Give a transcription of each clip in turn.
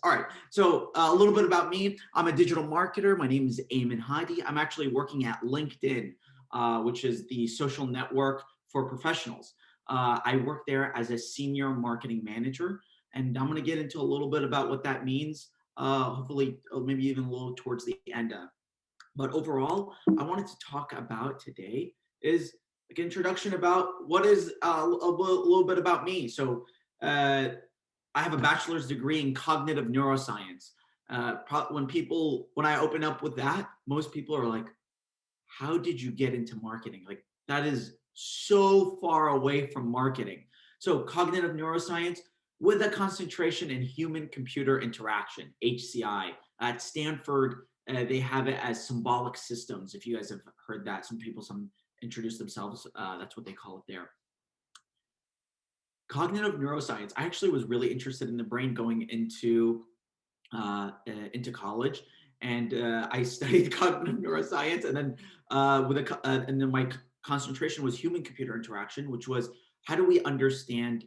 All right. So a little bit about me. I'm a digital marketer. My name is Eamon Hadi. I'm actually working at LinkedIn, which is the social network for professionals. I work there as a senior marketing manager, and I'm going to get into a little bit about what that means. Hopefully, maybe even a little towards the end. But overall, I wanted to talk about today is like introduction about what is little bit about me. So. I have a bachelor's degree in cognitive neuroscience. When I open up with that, most people are like, how did you get into marketing? Like, that is so far away from marketing. So, cognitive neuroscience with a concentration in human computer interaction, HCI. At Stanford, they have it as symbolic systems. If you guys have heard that, some introduce themselves, that's what they call it there. Cognitive neuroscience. I actually was really interested in the brain going into college, and I studied cognitive neuroscience, and then and then my concentration was human computer interaction, which was how do we understand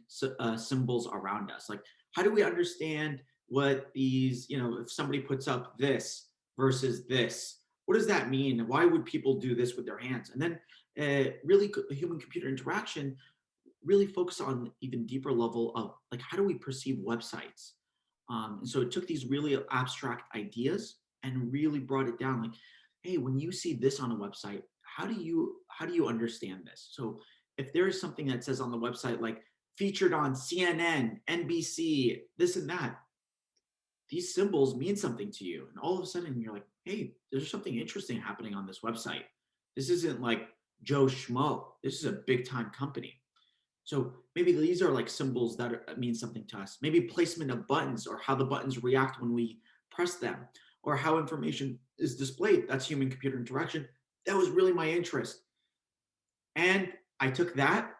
symbols around us? Like, how do we understand what these, if somebody puts up this versus this, what does that mean? Why would people do this with their hands? And then really human computer interaction really focus on even deeper level of like how do we perceive websites. And so it took these really abstract ideas and really brought it down like, hey, when you see this on a website, how do you understand this? So if there is something that says on the website like featured on CNN, NBC, this and that, these symbols mean something to you, and all of a sudden you're like, hey, there's something interesting happening on this website. This isn't like Joe Schmo, this is a big time company. So maybe these are like symbols that mean something to us. Maybe placement of buttons or how the buttons react when we press them, or how information is displayed. That's human computer interaction. That was really my interest. And I took that,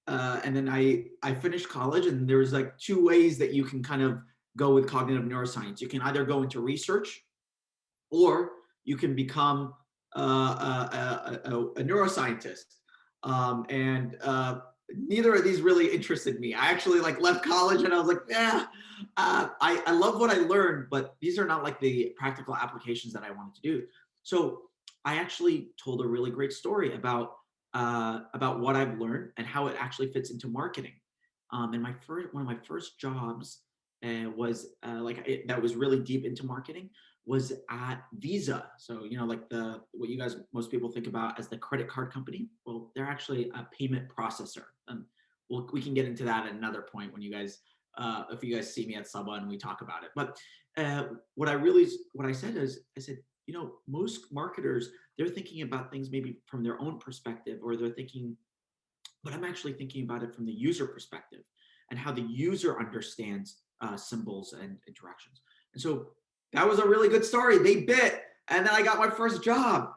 and then I finished college, and there's like two ways that you can kind of go with cognitive neuroscience. You can either go into research, or you can become a neuroscientist. And neither of these really interested me. I actually like left college and I was like, yeah, I love what I learned, but these are not like the practical applications that I wanted to do. So I actually told a really great story about what I've learned and how it actually fits into marketing. And one of my first jobs that was really deep into marketing was at Visa. So, like what you guys, most people think about as the credit card company. Well, they're actually a payment processor. And we can get into that at another point when if you guys see me at Suba and we talk about it. But what I said is, I said, most marketers, they're thinking about things maybe from their own perspective, or but I'm actually thinking about it from the user perspective and how the user understands symbols and interactions. And so that was a really good story. They bit, and then I got my first job.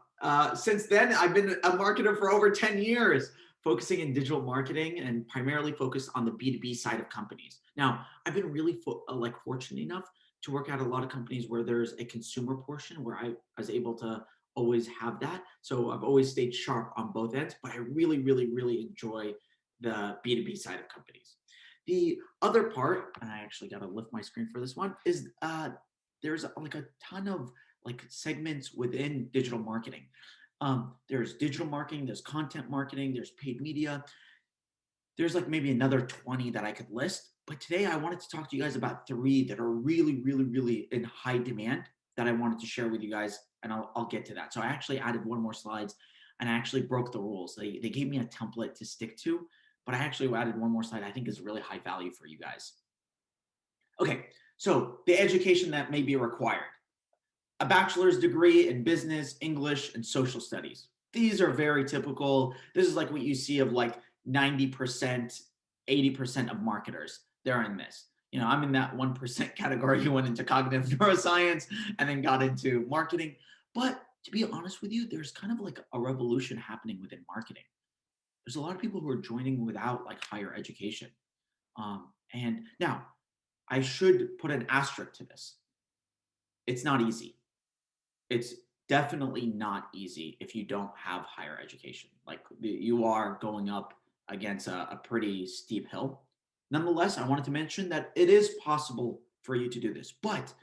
Since then, I've been a marketer for over 10 years, focusing in digital marketing and primarily focused on the B2B side of companies. Now, I've been really fortunate enough to work at a lot of companies where there's a consumer portion where I was able to always have that. So I've always stayed sharp on both ends, but I really, really, really enjoy the B2B side of companies. The other part, and I actually got to lift my screen for this one, is there's like a ton of like segments within digital marketing. There's digital marketing, there's content marketing, there's paid media. There's like maybe another 20 that I could list. But today I wanted to talk to you guys about three that are really, really, really in high demand that I wanted to share with you guys. And I'll get to that. So I actually added one more slides, and I actually broke the rules. They gave me a template to stick to, but I actually added one more slide I think is really high value for you guys. Okay, so the education that may be required. A bachelor's degree in business, English, and social studies. These are very typical. This is like what you see of like 90%, 80% of marketers. They're in this. I'm in that 1% category who went into cognitive neuroscience and then got into marketing. But to be honest with you, there's kind of like a revolution happening within marketing. There's a lot of people who are joining without like higher education. And now I should put an asterisk to this. It's not easy. It's definitely not easy if you don't have higher education. Like you are going up against a pretty steep hill. Nonetheless, I wanted to mention that it is possible for you to do this. But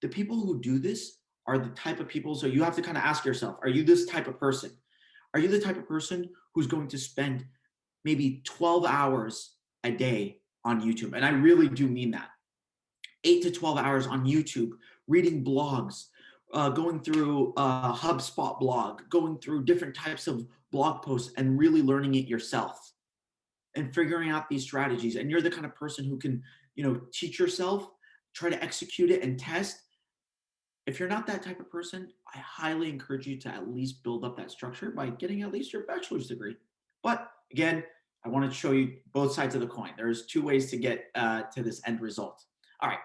the people who do this are the type of people, so you have to kind of ask yourself, are you this type of person? Are you the type of person who's going to spend maybe 12 hours a day on YouTube? And I really do mean that. 8 to 12 hours on YouTube, reading blogs, going through a HubSpot blog, going through different types of blog posts and really learning it yourself and figuring out these strategies. And you're the kind of person who can, teach yourself, try to execute it and test. If you're not that type of person, I highly encourage you to at least build up that structure by getting at least your bachelor's degree. But again, I want to show you both sides of the coin. There's two ways to get to this end result. All right.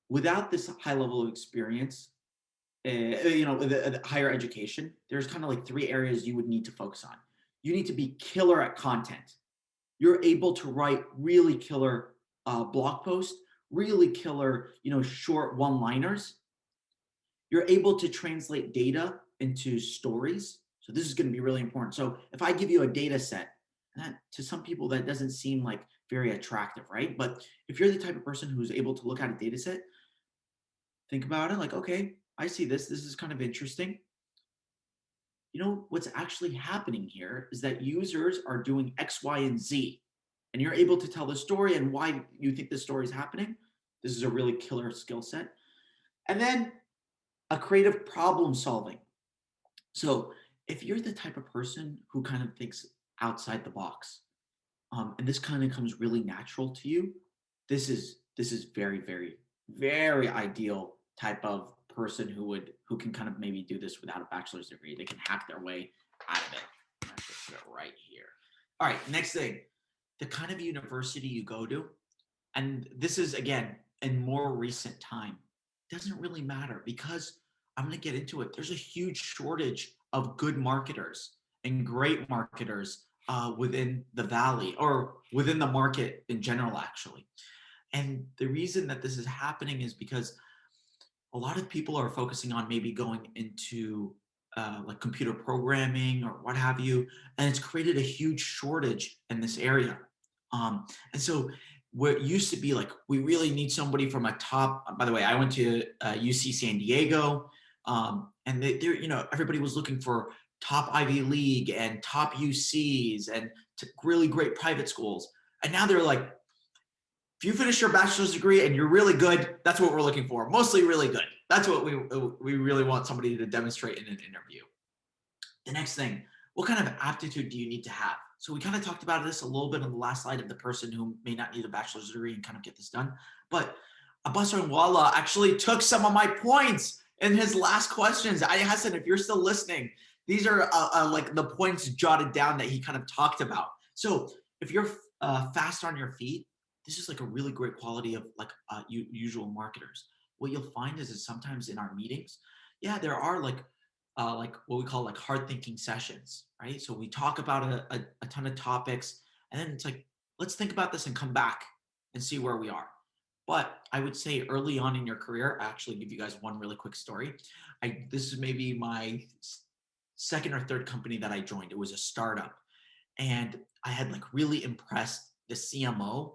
Without this high level of experience, the higher education, there's kind of like three areas you would need to focus on. You need to be killer at content. You're able to write really killer blog posts, really killer, short one-liners. You're able to translate data into stories. So this is going to be really important. So if I give you a data set, to some people that doesn't seem like very attractive, right? But if you're the type of person who's able to look at a data set, think about it like, okay, I see this. This is kind of interesting. What's actually happening here is that users are doing X, Y, and Z, and you're able to tell the story and why you think this story is happening. This is a really killer skill set. And then a creative problem solving. So if you're the type of person who kind of thinks outside the box, and this kind of comes really natural to you, this is very, very, very ideal type of person who can kind of maybe do this without a bachelor's degree. They can hack their way out of it. I'm going to put it right here. All right, next thing, the kind of university you go to, and this is, again, in more recent time, doesn't really matter because I'm going to get into it. There's a huge shortage of good marketers and great marketers within the Valley or within the market in general, actually. And the reason that this is happening is because a lot of people are focusing on maybe going into like computer programming or what have you, and it's created a huge shortage in this area. And so what used to be like, we really need somebody from a top, by the way, I went to UC San Diego, and they're, everybody was looking for top Ivy League and top UCs and really great private schools. And now they're like, if you finish your bachelor's degree and you're really good, that's what we're looking for. Mostly really good. That's what we really want somebody to demonstrate in an interview. The next thing, what kind of aptitude do you need to have? So we kind of talked about this a little bit on the last slide of the person who may not need a bachelor's degree and kind of get this done. But Abbas Ranwala actually took some of my points in his last questions. Hassan, if you're still listening, these are like the points jotted down that he kind of talked about. So if you're fast on your feet, this is like a really great quality of like usual marketers. What you'll find is sometimes in our meetings, there are like what we call like hard thinking sessions, right? So we talk about a ton of topics, and then it's like, let's think about this and come back and see where we are. But I would say early on in your career, I actually give you guys one really quick story. This is maybe my second or third company that I joined. It was a startup, and I had like really impressed the CMO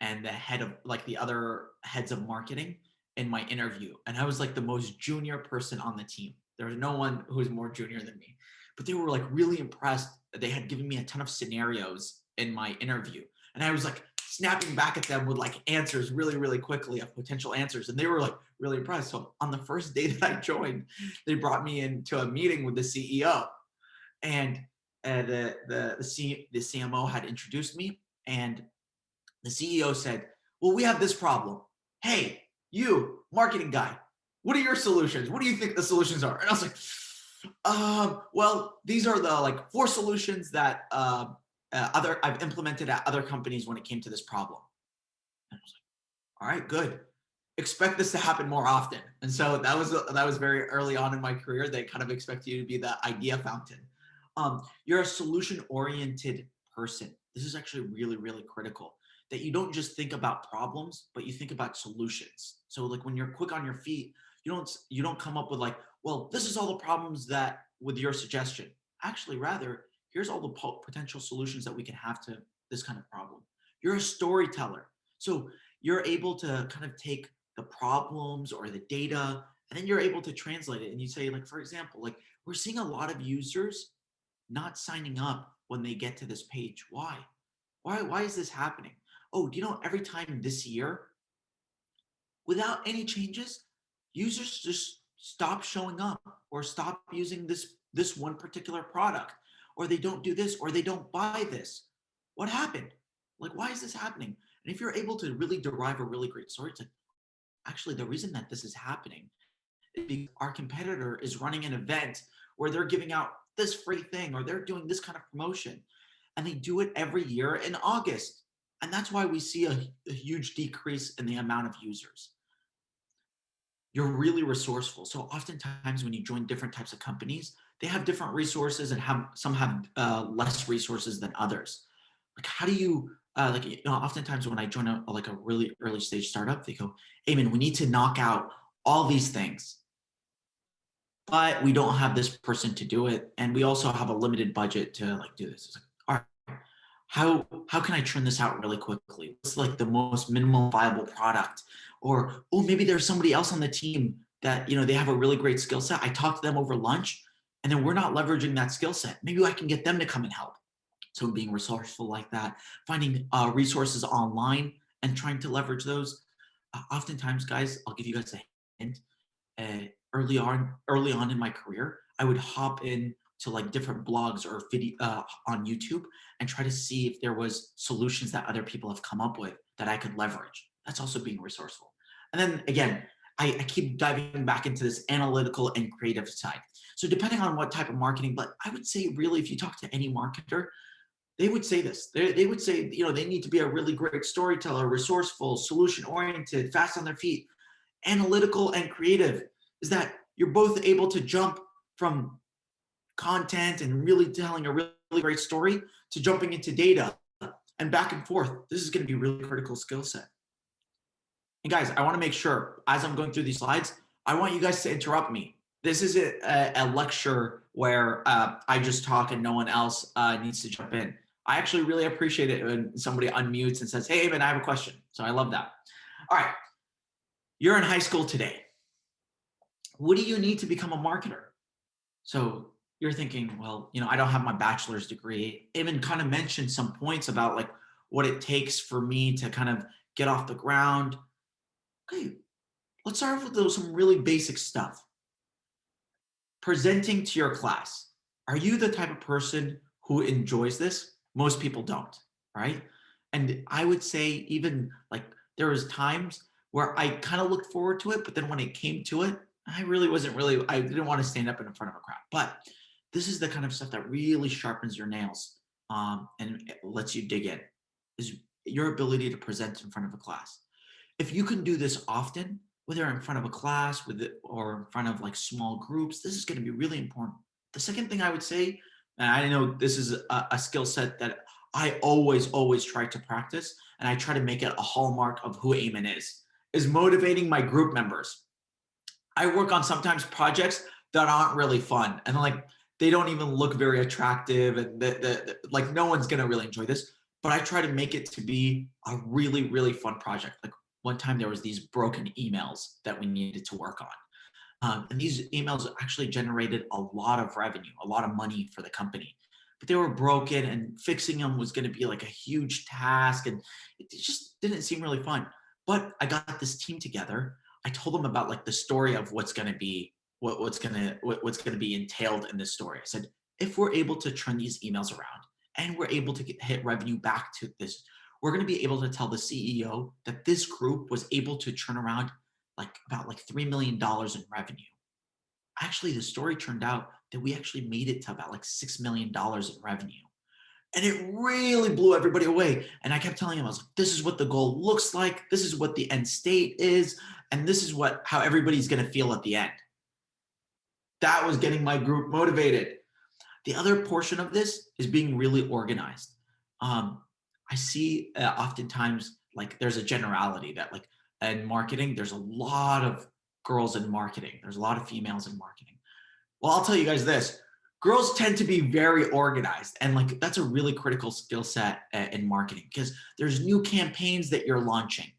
and the head of like the other heads of marketing in my interview. And I was like the most junior person on the team. There was no one who was more junior than me, but they were like really impressed. They had given me a ton of scenarios in my interview, and I was like snapping back at them with like answers really, really quickly of potential answers. And they were like really impressed. So on the first day that I joined, they brought me into a meeting with the CEO, and the CMO had introduced me, and the CEO said, well, we have this problem. Hey, you marketing guy, what are your solutions? What do you think the solutions are? And I was like, well, these are the like 4 solutions that I've implemented at other companies when it came to this problem. And I was like, all right, good. Expect this to happen more often. And so that was very early on in my career. They kind of expect you to be the idea fountain. You're a solution-oriented person. This is actually really, really critical, that you don't just think about problems, but you think about solutions. So like when you're quick on your feet, you don't come up with like, well, this is all the problems that with your suggestion. Actually, rather, here's all the potential solutions that we can have to this kind of problem. You're a storyteller. So you're able to kind of take the problems or the data, and then you're able to translate it. And you say, like, for example, like we're seeing a lot of users not signing up when they get to this page. Why? Why is this happening? Oh, do you know every time this year, without any changes, users just stop showing up or stop using this one particular product, or they don't do this, or they don't buy this. What happened? Like, why is this happening? And if you're able to really derive a really great story, it's like, actually, the reason that this is happening is because our competitor is running an event where they're giving out this free thing, or they're doing this kind of promotion, and they do it every year in August. And that's why we see a huge decrease in the amount of users. You're really resourceful. So oftentimes when you join different types of companies, they have different resources, and some have less resources than others. Like, how do you like, oftentimes when I join like a really early stage startup, they go, Eamon, we need to knock out all these things, but we don't have this person to do it, and we also have a limited budget to like do this. It's like, all right, how can I churn this out really quickly? What's like the most minimal viable product? Or, oh, maybe there's somebody else on the team that, they have a really great skill set. I talked to them over lunch, and then we're not leveraging that skill set. Maybe I can get them to come and help. So being resourceful like that, finding resources online and trying to leverage those. Oftentimes, guys, I'll give you guys a hint. Early on in my career, I would hop in to like different blogs or video on YouTube and try to see if there was solutions that other people have come up with that I could leverage. That's also being resourceful. And then again, I keep diving back into this analytical and creative side. So depending on what type of marketing, but I would say really, if you talk to any marketer, they would say this. They would say, they need to be a really great storyteller, resourceful, solution-oriented, fast on their feet, analytical and creative. Is that you're both able to jump from content and really telling a really great story to jumping into data and back and forth. This is going to be a really critical skill set. And guys, I want to make sure as I'm going through these slides, I want you guys to interrupt me. This is a lecture where I just talk and no one else needs to jump in. I actually really appreciate it when somebody unmutes and says, hey, man, I have a question. So I love that. All right. You're in high school today. What do you need to become a marketer? So you're thinking, well, I don't have my bachelor's degree. Even kind of mentioned some points about like what it takes for me to kind of get off the ground. Okay, let's start with some really basic stuff. Presenting to your class. Are you the type of person who enjoys this? Most people don't, right? And I would say even like there was times where I kind of looked forward to it, but then when it came to it, I didn't want to stand up in front of a crowd. But this is the kind of stuff that really sharpens your nails and it lets you dig in, is your ability to present in front of a class. If you can do this often, whether in front of a class or in front of like small groups, this is going to be really important. The second thing I would say, and I know this is a skill set that I always try to practice, and I try to make it a hallmark of who Eamon is motivating my group members. I work on sometimes projects that aren't really fun, and like they don't even look very attractive, and like no one's gonna really enjoy this. But I try to make it to be a really fun project. Like one time there was these broken emails that we needed to work on, and these emails actually generated a lot of revenue, a lot of money for the company. But they were broken, and fixing them was going to be like a huge task, and it just didn't seem really fun. But I got this team together. I told them about like the story of what's going to be what's going to be entailed in this story. I said, if we're able to turn these emails around and we're able to hit revenue back to this, we're going to be able to tell the CEO that this group was able to turn around about $3 million in revenue. Actually, the story turned out that we actually made it to about like $6 million in revenue. And it really blew everybody away. And I kept telling him, I was like, this is what the goal looks like. This is what the end state is. And this is how everybody's going to feel at the end. That was getting my group motivated. The other portion of this is being really organized. I see oftentimes like there's a generality that like in marketing, there's a lot of girls in marketing. There's a lot of females in marketing. Well, I'll tell you guys this. Girls tend to be very organized, and like that's a really critical skill set in marketing because there's new campaigns that you're launching.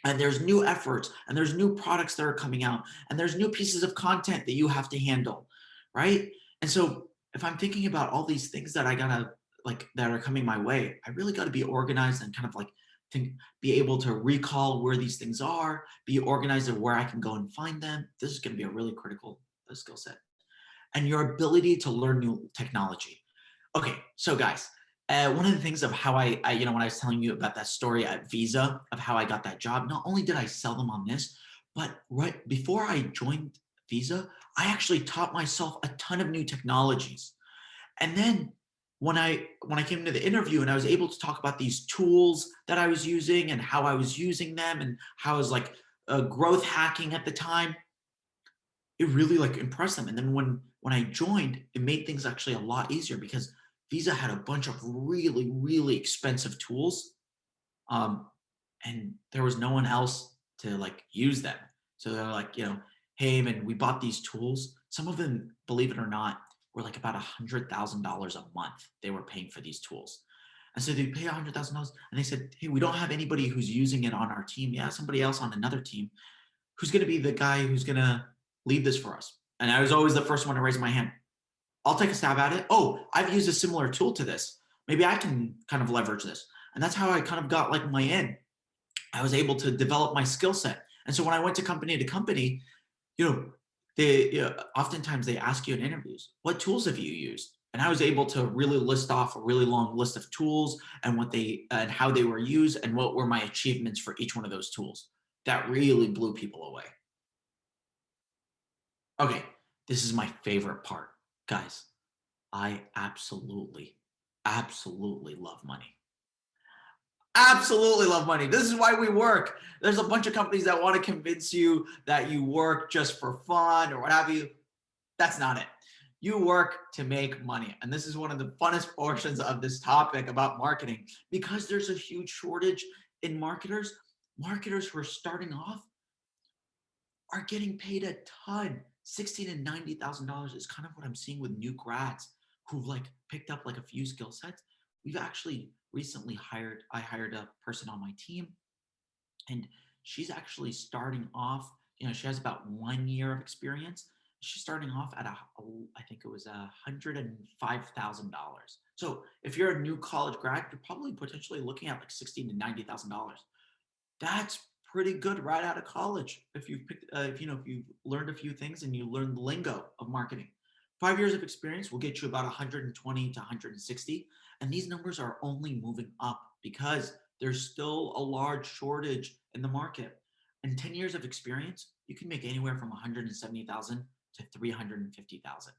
and there's new efforts and there's new products that are coming out and there's new pieces of content that you have to handle, right? And so if I'm thinking about all these things that I gotta like that are coming my way, I really got to be organized and kind of like think, be able to recall where these things are, be organized of where I can go and find them. This is going to be a really critical skill set, and your ability to learn new technology. Okay, so guys, one of the things of how you know, when I was telling you about that story at Visa of how I got that job, not only did I sell them on this, but right before I joined Visa, I actually taught myself a ton of new technologies. And then when I came to the interview and I was able to talk about these tools that I was using and how I was using them and how I was like growth hacking at the time, it really like impressed them. And then when I joined, it made things actually a lot easier because Visa had a bunch of really, really expensive tools. Um, and there was no one else to like use them. So they're like, you know, hey man, we bought these tools. Some of them, believe it or not, were like about $100,000 a month they were paying for these tools. And so they pay $100,000 and they said, hey, we don't have anybody who's using it on our team. Yeah, somebody else on another team who's going to be the guy who's going to lead this for us. And I was always the first one to raise my hand. I'll take a stab at it. Oh, I've used a similar tool to this. Maybe I can kind of leverage this. And that's how I kind of got like my in. I was able to develop my skill set. And so when I went to company, you know, oftentimes they ask you in interviews, what tools have you used? And I was able to really list off a really long list of tools and what they and how they were used and what were my achievements for each one of those tools. That really blew people away. Okay, this is my favorite part. Guys, I absolutely, absolutely love money. Absolutely love money. This is why we work. There's a bunch of companies that want to convince you that you work just for fun or what have you. That's not it. You work to make money. And this is one of the funnest portions of this topic about marketing because there's a huge shortage in marketers. Marketers who are starting off are getting paid a ton. $60,000 to $90,000 is kind of what I'm seeing with new grads who've like picked up like a few skill sets. We've actually recently I hired a person on my team, and she's actually starting off, you know, she has about 1 year of experience. She's starting off at I think it was $105,000. So if you're a new college grad, you're probably potentially looking at like $60,000 to $90,000. That's pretty good right out of college. If you've picked, if you know, if you've learned a few things and you learn the lingo of marketing. 5 years of experience will get you about 120 to 160, and these numbers are only moving up because there's still a large shortage in the market. And 10 years of experience, you can make anywhere from 170,000 to 350,000.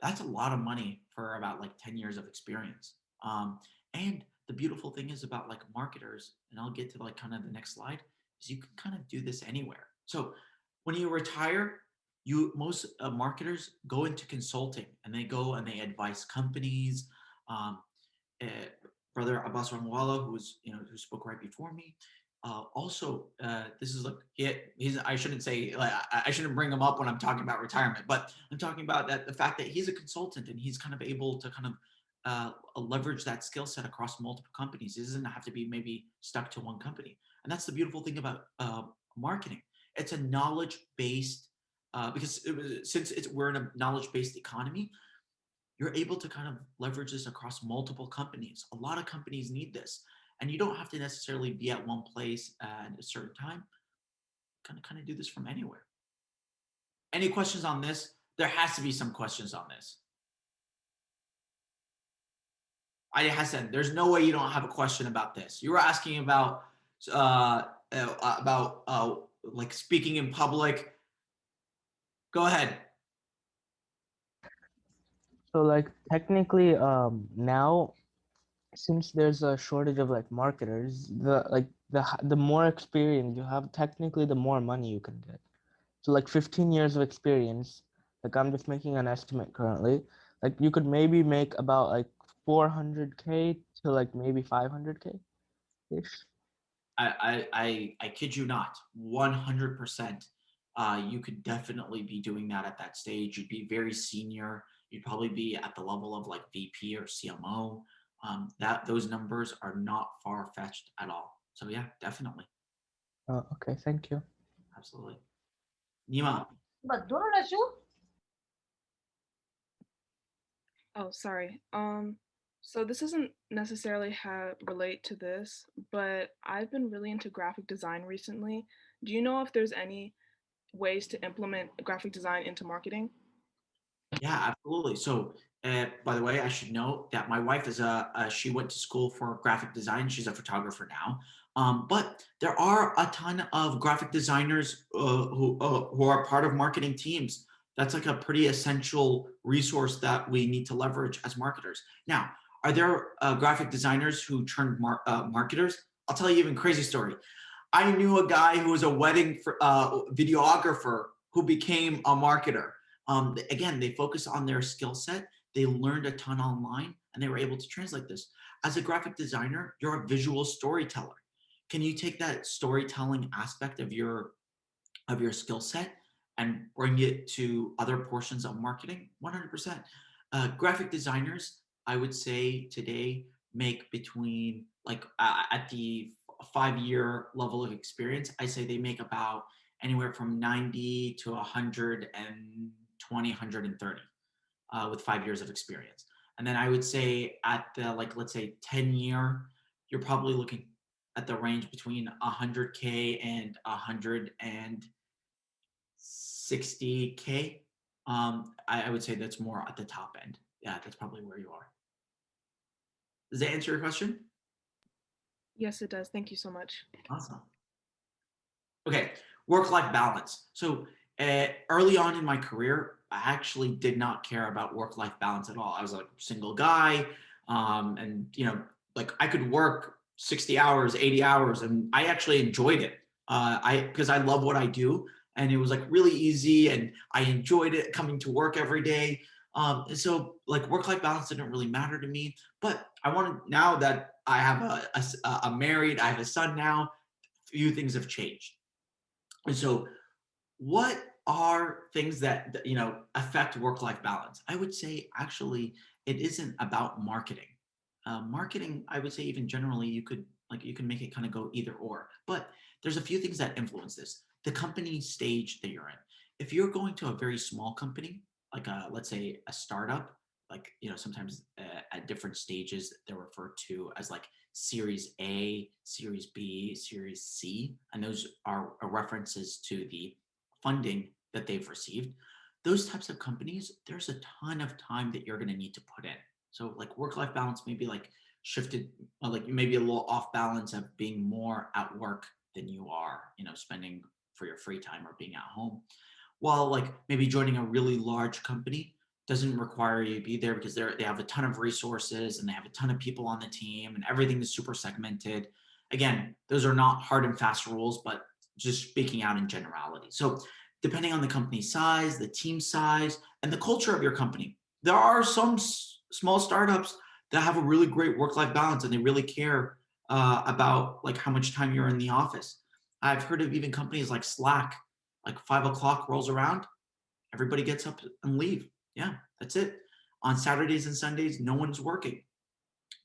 That's a lot of money for about like 10 years of experience. And the beautiful thing is about like marketers, and I'll get to like kind of the next slide, is you can kind of do this anywhere. So when you retire, you most marketers go into consulting and they go and they advise companies. Um, uh, Brother Abbas Ramwala, who was, you know, who spoke right before me. Also, this is like he's. I shouldn't say like I shouldn't bring him up when I'm talking about retirement, but I'm talking about that the fact that he's a consultant and he's kind of able to kind of leverage that skill set across multiple companies. He doesn't have to be maybe stuck to one company, and that's the beautiful thing about marketing. It's a knowledge based because since we're in a knowledge based economy, you're able to kind of leverage this across multiple companies. A lot of companies need this. And you don't have to necessarily be at one place at a certain time. Kind of do this from anywhere. Any questions on this? There has to be some questions on this. I Hassan, there's no way you don't have a question about this. You were asking about like speaking in public. Go ahead. So like technically, now since there's a shortage of like marketers, the more experience you have, technically the more money you can get. So like 15 years of experience, like I'm just making an estimate currently, like you could maybe make about like 400K to like maybe 500K ish. I kid you not, 100%. You could definitely be doing that at that stage. You'd be very senior. You'd probably be at the level of like VP or CMO. That those numbers are not far fetched at all. So yeah, definitely. Okay, thank you. Absolutely. Nima. Oh, sorry. So this doesn't necessarily have relate to this, but I've been really into graphic design recently. Do you know if there's any ways to implement graphic design into marketing? Yeah, absolutely. So, by the way, I should note that my wife is she went to school for graphic design. She's a photographer now. But there are a ton of graphic designers who are part of marketing teams. That's like a pretty essential resource that we need to leverage as marketers. Now, are there graphic designers who turned marketers? I'll tell you even crazy story. I knew a guy who was a videographer who became a marketer. Again, they focus on their skill set. They learned a ton online and they were able to translate this. As a graphic designer, you're a visual storyteller. Can you take that storytelling aspect of your skill set and bring it to other portions of marketing? 100%. Graphic designers, I would say today make between like at the 5 year level of experience, I say they make about anywhere from 90 to 120, 130 with 5 years of experience. And then I would say at the like let's say 10 year, you're probably looking at the range between 100K and 160K. I would say that's more at the top end. Yeah, that's probably where you are. Does that answer your question? Yes, it does. Thank you so much. Awesome. Okay, work-life balance. So early on in my career, I actually did not care about work-life balance at all. I was like a single guy, and like I could work 60 hours, 80 hours, and I actually enjoyed it. I because I love what I do, and it was like really easy, and I enjoyed it coming to work every day. And so like work-life balance didn't really matter to me. But I wanted now that I have I'm married, I have a son now. Few things have changed. And so, what are things that affect work-life balance? I would say actually it isn't about marketing. Marketing, I would say even generally, you can make it kind of go either or. But there's a few things that influence this. The company stage that you're in. If you're going to a very small company, like let's say a startup, like sometimes at different stages they're referred to as like Series A, Series B, Series C, and those are references to the funding that they've received. Those types of companies, there's a ton of time that you're going to need to put in. So like work-life balance maybe like shifted, like maybe a little off balance of being more at work than you are, spending for your free time or being at home. While like maybe joining a really large company doesn't require you to be there because they have a ton of resources and they have a ton of people on the team and everything is super segmented. Again, those are not hard and fast rules, but just speaking out in generality. So depending on the company size, the team size, and the culture of your company, there are some small startups that have a really great work-life balance and they really care about like how much time you're in the office. I've heard of even companies like Slack, like 5 o'clock rolls around, everybody gets up and leave. Yeah, that's it. On Saturdays and Sundays, no one's working.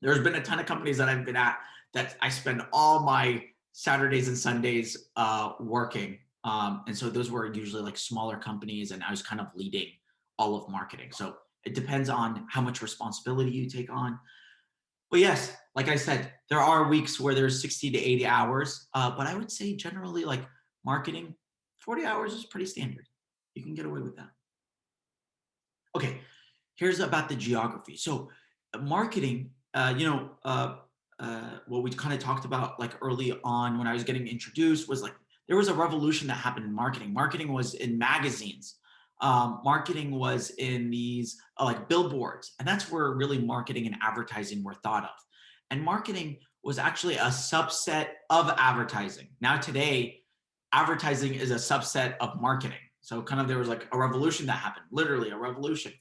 There's been a ton of companies that I've been at that I spend all my Saturdays and Sundays working. And so those were usually like smaller companies, and I was kind of leading all of marketing. So it depends on how much responsibility you take on. But yes, like I said, there are weeks where there's 60 to 80 hours. But I would say generally, like marketing, 40 hours is pretty standard. You can get away with that. Okay, here's about the geography. So, marketing, what we kind of talked about like early on when I was getting introduced was like there was a revolution that happened in marketing. Marketing was in magazines. Marketing was in these like billboards, and that's where really marketing and advertising were thought of. And marketing was actually a subset of advertising. Now today, advertising is a subset of marketing. So kind of there was like a revolution that happened, literally a revolution.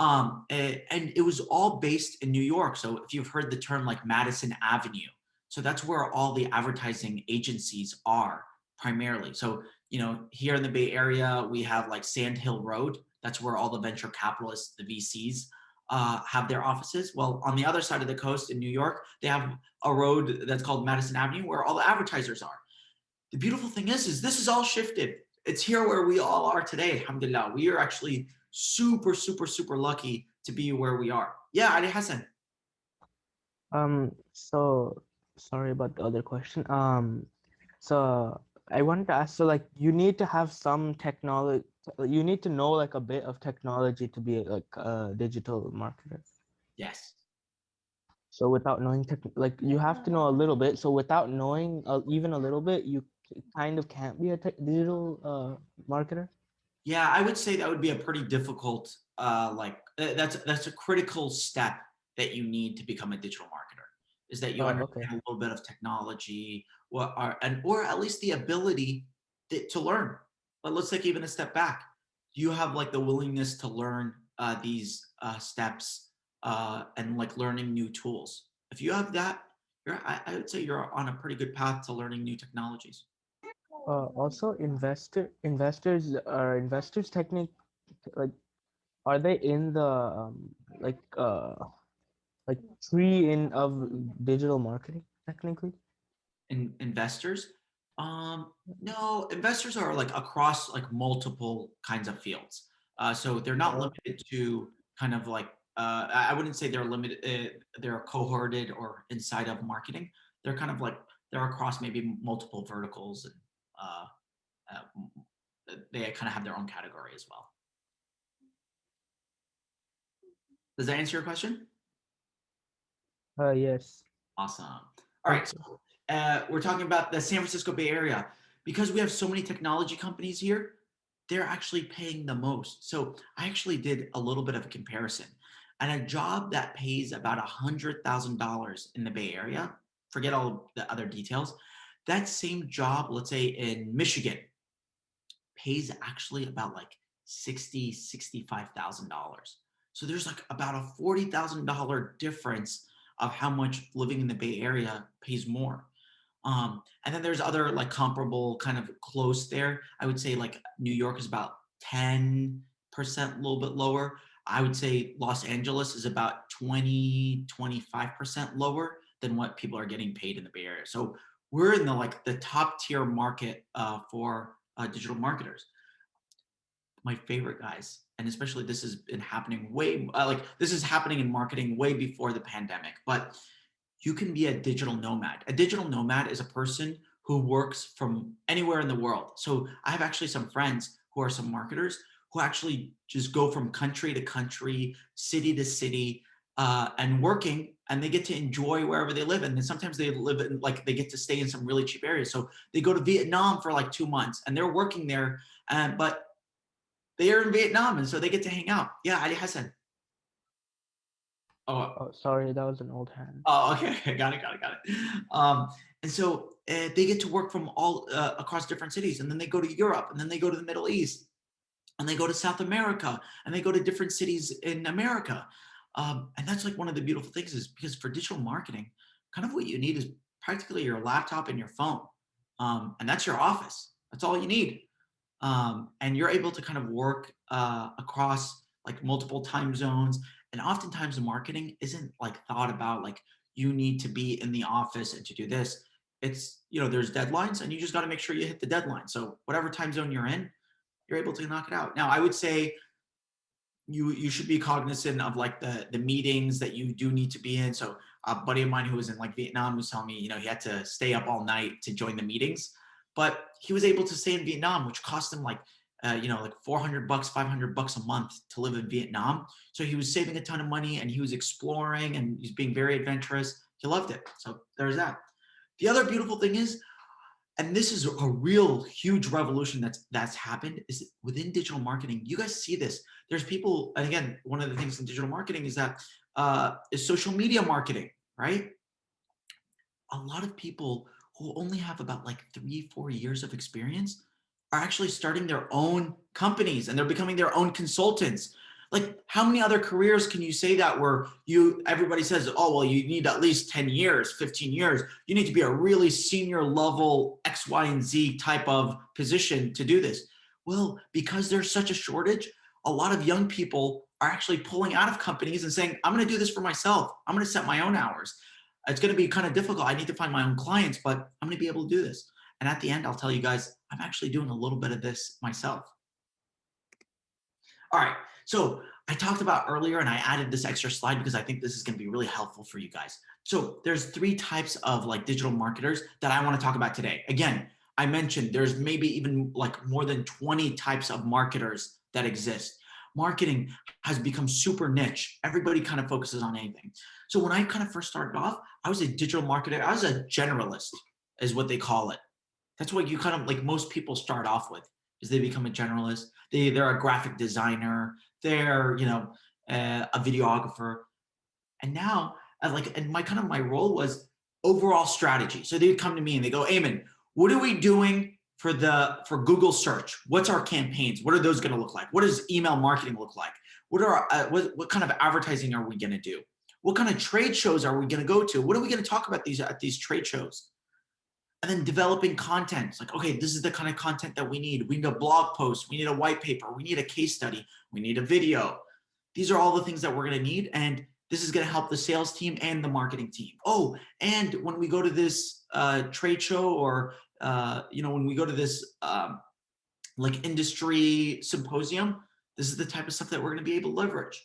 And it was all based in New York. So if you've heard the term like Madison Avenue, so that's where all the advertising agencies are primarily. So, here in the Bay Area, we have like Sand Hill Road. That's where all the venture capitalists, the VCs have their offices. Well, on the other side of the coast in New York, they have a road that's called Madison Avenue where all the advertisers are. The beautiful thing is this is all shifted. It's here where we all are today. Alhamdulillah. We are actually super, super, super lucky to be where we are. Yeah, Ali Hassan. So sorry about the other question. So I wanted to ask, so like you need to have some technology, you need to know like a bit of technology to be like a digital marketer. Yes. So without knowing like you have to know a little bit. So without knowing even a little bit, you kind of can't be a digital marketer. Yeah, I would say that would be a pretty difficult, that's a critical step that you need to become a digital marketer, is that you Okay. understand a little bit of technology, or at least the ability to learn. But let's take even a step back. You have like the willingness to learn these steps and like learning new tools. If you have that, I would say you're on a pretty good path to learning new technologies. Also, investors technique, like are they in the like like tree in of digital marketing technically? Investors, no, investors are like across like multiple kinds of fields, so they're not Okay. limited to kind of like I wouldn't say they're limited, they're cohorted or inside of marketing. They're kind of like they're across maybe multiple verticals, and uh, they kind of have their own category as well. Does that answer your question? Yes. Awesome. All right. Okay. So we're talking about the San Francisco Bay Area. Because we have so many technology companies here, they're actually paying the most. So I actually did a little bit of a comparison. And a job that pays about $100,000 in the Bay Area, forget all the other details, that same job, let's say in Michigan, pays actually about like $65,000. So there's like about a $40,000 difference of how much living in the Bay Area pays more. And then there's other like comparable kind of close there. I would say like New York is about 10%, a little bit lower. I would say Los Angeles is about 25% lower than what people are getting paid in the Bay Area. So we're in the like the top tier market for digital marketers. My favorite guys, and especially this has been happening like this is happening in marketing way before the pandemic, but you can be a digital nomad. A digital nomad is a person who works from anywhere in the world. So I have actually some friends who are some marketers who actually just go from country to country, city to city, and working, and they get to enjoy wherever they live. And then sometimes they live in like they get to stay in some really cheap areas. So they go to Vietnam for like 2 months, and they're working there, but they are in Vietnam, and so they get to hang out. Yeah, Ali Hassan. Oh, Oh, sorry, that was an old hand. oh, okay. Got it. Got it. Got it. And so they get to work from all across different cities, and then they go to Europe, and then they go to the Middle East, and they go to South America, and they go to different cities in America. And that's like one of the beautiful things is because for digital marketing, kind of what you need is practically your laptop and your phone, and that's your office. That's all you need, and you're able to kind of work across like multiple time zones. And oftentimes the marketing isn't like thought about like you need to be in the office and to do this. It's, there's deadlines, and you just got to make sure you hit the deadline. So whatever time zone you're in, you're able to knock it out. Now I would say you should be cognizant of like the meetings that you do need to be in. So a buddy of mine who was in like Vietnam was telling me, he had to stay up all night to join the meetings, but he was able to stay in Vietnam, which cost him like like $400, $500 a month to live in Vietnam. So he was saving a ton of money, and he was exploring, and he's being very adventurous. He loved it. So there's that. The other beautiful thing is, and this is a real huge revolution that's happened, is within digital marketing. You guys see this. There's people, and again, one of the things in digital marketing is that is social media marketing, right? A lot of people who only have about like 3-4 years of experience are actually starting their own companies, and they're becoming their own consultants. Like, how many other careers can you say that where everybody says, oh, well, you need at least 10 years, 15 years. You need to be a really senior level X, Y, and Z type of position to do this. Well, because there's such a shortage, a lot of young people are actually pulling out of companies and saying, I'm going to do this for myself. I'm going to set my own hours. It's going to be kind of difficult. I need to find my own clients, but I'm going to be able to do this. And at the end, I'll tell you guys, I'm actually doing a little bit of this myself. All right. So I talked about earlier, and I added this extra slide because I think this is going to be really helpful for you guys. So there's 3 types of like digital marketers that I want to talk about today. Again, I mentioned there's maybe even like more than 20 types of marketers that exist. Marketing has become super niche. Everybody kind of focuses on anything. So when I kind of first started off, I was a digital marketer. I was a generalist, is what they call it. That's what you kind of like most people start off with, is they become a generalist. They're a graphic designer. They're, you know, a videographer. And now and my role was overall strategy. So they'd come to me and they go, Eamon, what are we doing for Google search? What's our campaigns? What are those going to look like? What does email marketing look like? What kind of advertising are we going to do? What kind of trade shows are we going to go to? What are we going to talk about at these trade shows? And then developing content. It's like, okay, this is the kind of content that we need. We need a blog post. We need a white paper. We need a case study. We need a video. These are all the things that we're going to need. And this is going to help the sales team and the marketing team. Oh, and when we go to this trade show or, when we go to this like industry symposium, this is the type of stuff that we're going to be able to leverage.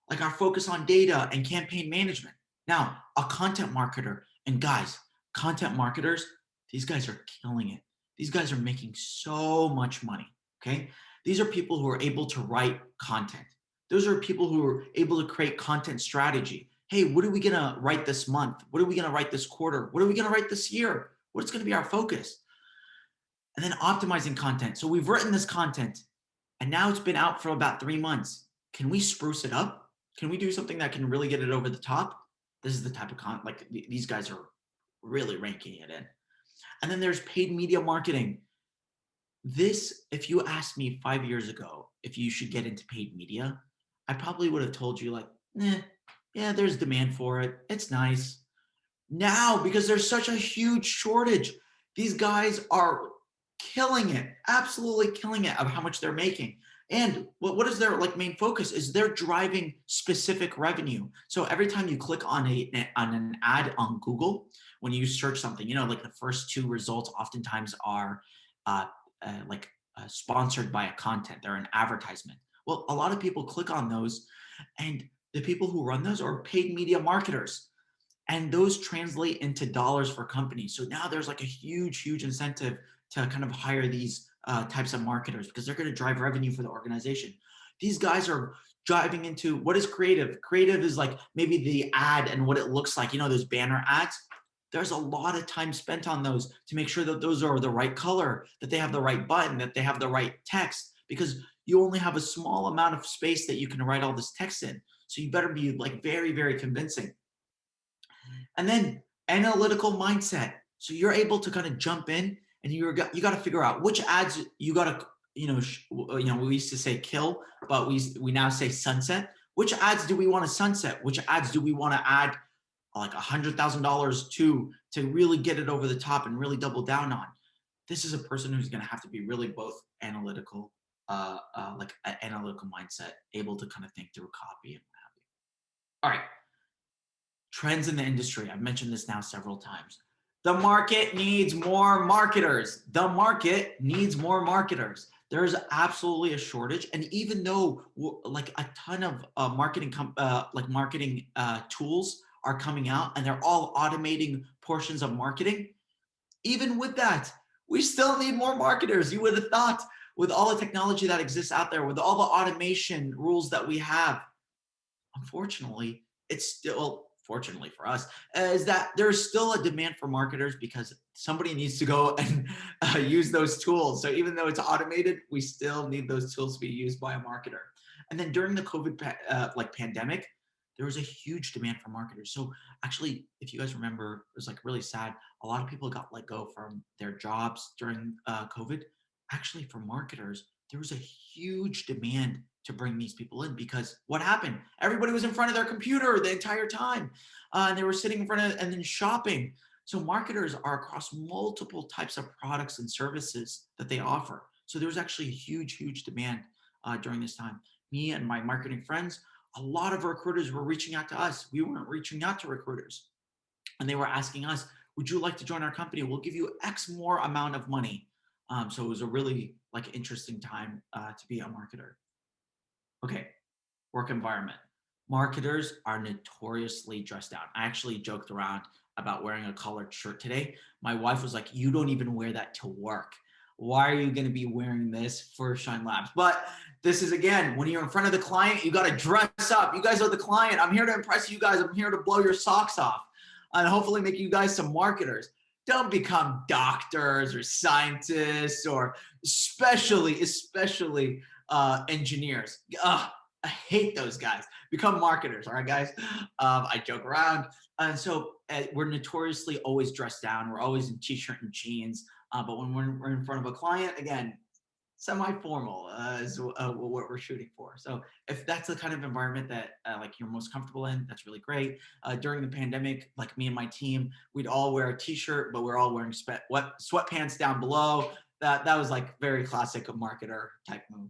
Like our focus on data and campaign management. Now, a content marketer, and guys, content marketers, these guys are killing it. These guys are making so much money, okay? These are people who are able to write content. Those are people who are able to create content strategy. Hey, what are we gonna write this month? What are we gonna write this quarter? What are we gonna write this year? What's gonna be our focus? And then optimizing content. So we've written this content and now it's been out for about 3 months. Can we spruce it up? Can we do something that can really get it over the top? This is the type of content, like these guys are really ranking it in. And then there's paid media marketing. This, if you asked me 5 years ago if you should get into paid media, I probably would have told you like, yeah, there's demand for it. It's nice. Now, because there's such a huge shortage, these guys are killing it, absolutely killing it of how much they're making. And what is their like main focus is they're driving specific revenue. So every time you click on an ad on Google, when you search something, like the first 2 results oftentimes are sponsored by a content. They're an advertisement. Well, a lot of people click on those, and the people who run those are paid media marketers. And those translate into dollars for companies. So now there's like a huge, huge incentive to kind of hire these types of marketers because they're going to drive revenue for the organization. These guys are driving into what is creative. Creative is like maybe the ad and what it looks like, those banner ads. There's a lot of time spent on those to make sure that those are the right color, that they have the right button, that they have the right text, because you only have a small amount of space that you can write all this text in. So you better be like very, very convincing. And then analytical mindset. So you're able to kind of jump in and you got to figure out which ads you got to, we used to say kill, but we now say sunset. Which ads do we want to sunset? Which ads do we want to add like $100,000 to really get it over the top and really double down on? This is a person who's going to have to be really both analytical, like an analytical mindset, able to kind of think through copy and what have you. All right. Trends in the industry. I've mentioned this now several times. The market needs more marketers. The market needs more marketers. There's absolutely a shortage. And even though like a ton of marketing tools are coming out and they're all automating portions of marketing, even with that, we still need more marketers. You would have thought with all the technology that exists out there, with all the automation rules that we have, unfortunately, it's still, fortunately for us, is that there's still a demand for marketers because somebody needs to go and use those tools. So even though it's automated, we still need those tools to be used by a marketer. And then during the COVID pandemic, there was a huge demand for marketers. So actually, if you guys remember, it was like really sad. A lot of people got let go from their jobs during COVID. Actually, for marketers, there was a huge demand to bring these people in because what happened? Everybody was in front of their computer the entire time. And they were sitting in front of and then shopping. So marketers are across multiple types of products and services that they offer. So there was actually a huge, huge demand during this time. me and my marketing friends, a lot of recruiters were reaching out to us. We weren't reaching out to recruiters. And they were asking us, would you like to join our company? We'll give you X more amount of money. So it was a really like interesting time to be a marketer. Okay, work environment. Marketers are notoriously dressed down. I actually joked around about wearing a collared shirt today. My wife was like, you don't even wear that to work. Why are you going to be wearing this for Shine Labs? But this is, again, when you're in front of the client, you got to dress up. You guys are the client. I'm here to impress you guys. I'm here to blow your socks off and hopefully make you guys some marketers. Don't become doctors or scientists or especially engineers. Ugh, I hate those guys. Become marketers, all right, guys? I joke around. And so we're notoriously always dressed down. We're always in t-shirt and jeans. But when we're in front of a client, again, semi-formal is what we're shooting for. So if that's the kind of environment that like you're most comfortable in, that's really great. During the pandemic, like me and my team, we'd all wear a t-shirt, but we're all wearing sweatpants down below. That was like very classic marketer type move.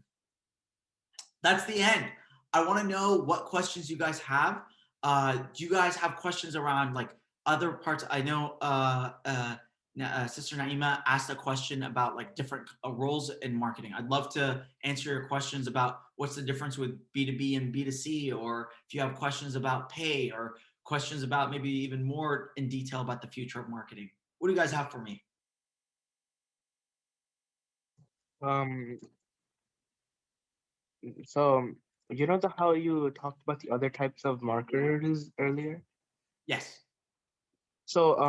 That's the end. I want to know what questions you guys have. Do you guys have questions around like other parts? I know Sister Naima asked a question about like different roles in marketing. I'd love to answer your questions about what's the difference with B2B and B2C, or if you have questions about pay or questions about maybe even more in detail about the future of marketing. What do you guys have for me? Um, so you know how you talked about the other types of marketers earlier? Yes. So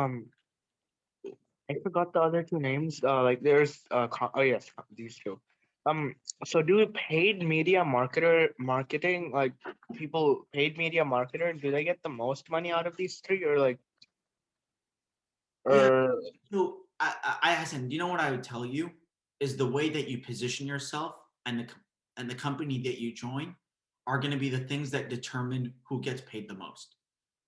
I forgot the other two names. Like there's oh yes, these two. Um, so do paid media marketing, like people paid media marketer, do they get the most money out of these three, or like Yeah. or So I Hassan, you know what I would tell you is the way that you position yourself and the company that you join are going to be the things that determine who gets paid the most.